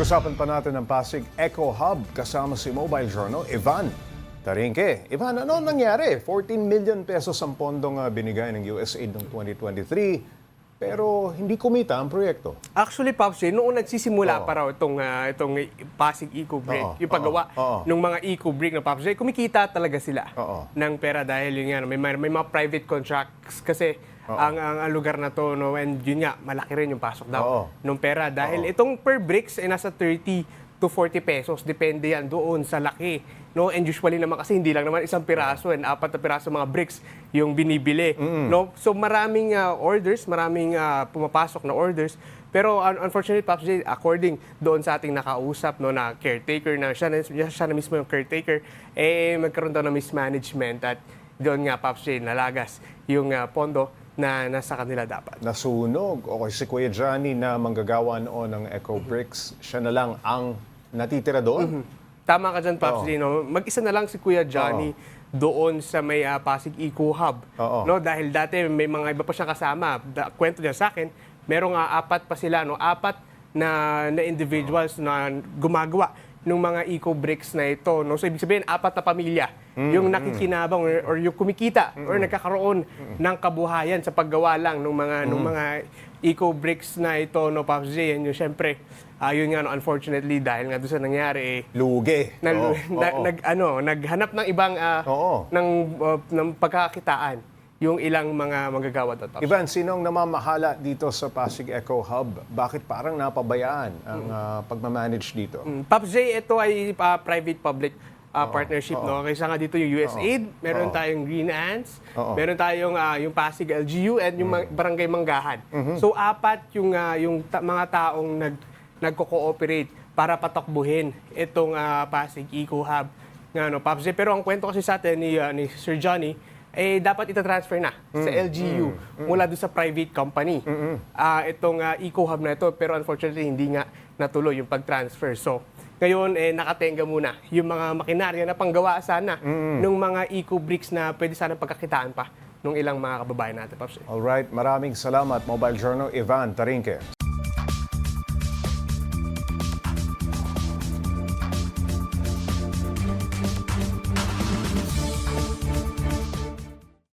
Pag-uusapan pa natin ang Pasig Eco Hub kasama si Mobile Journal, Ivan Tarinque. Ivan, ano nangyari? 14 million pesos ang pondong binigay ng USAID noong 2023, pero hindi kumita ang proyekto. Actually, Pops, noong nagsisimula pa raw itong Pasig Eco Break, yung paggawa ng mga Eco Break na Pops, kumikita talaga sila ng pera dahil yun nga, may mga private contracts kasi ang lugar na to, no, and yun nga, malaki rin yung pasok daw ng pera dahil itong per bricks ay nasa 30 to 40 pesos, depende yan doon sa laki. No? And usually naman kasi hindi lang naman isang piraso and 4 na piraso mga bricks yung binibili. No? So maraming orders, maraming pumapasok na orders. Pero unfortunately, Pops J, according doon sa ating nakausap, no, na caretaker, na siya na mismo yung caretaker, magkaroon daw ng mismanagement at doon nga, Pops J, nalagas yung pondo na nasa kanila dapat. Nasunog. Okay, si Kuya Johnny na manggagawa noon ng Eco Bricks, siya na lang ang natitira doon? Tama ka dyan, Pops Lee, no? Mag-isa na lang si Kuya Johnny doon sa may Pasig Eco Hub. No? Dahil dati may mga iba pa siyang kasama. Kwento niya sa akin, merong 4 pa sila, no? 4 na individuals na gumagawa ng mga eco bricks na ito. No? So, ibig sabihin, 4 na pamilya yung nakikinabang or yung kumikita or nagkakaroon ng kabuhayan sa paggawa lang ng mga eco bricks na ito, no, Pops J. And yung syempre, yun nga, no, unfortunately, dahil nga doon sa nangyari, Lugi. naghanap ng ibang ng pagkakakitaan yung ilang mga manggagawa doon. Ivan, sinong namamahala dito sa Pasig Eco Hub? Bakit parang napabayaan ang pagmamanage dito? Pops J, ito ay private-public partnership. No? Kaysa nga dito yung USAID, meron tayong Green Ants, meron tayong yung Pasig LGU, and yung Barangay Manggahan. So, 4 yung mga taong nagko-cooperate para patakbuhin itong Pasig Eco Hub. Nga, no, Pops J. Pero ang kwento kasi sa atin ni Sir Johnny, dapat itatransfer na sa LGU mula doon sa private company. Itong Eco Hub na ito, pero unfortunately hindi nga natuloy yung pag-transfer. So, ngayon nakatenga muna yung mga makinarya na panggawa sana ng mga eco bricks na pwede sana pagkakitaan pa ng ilang mga kababayan natin. Alright, maraming salamat, Mobile Journal, Ivan Tarinque.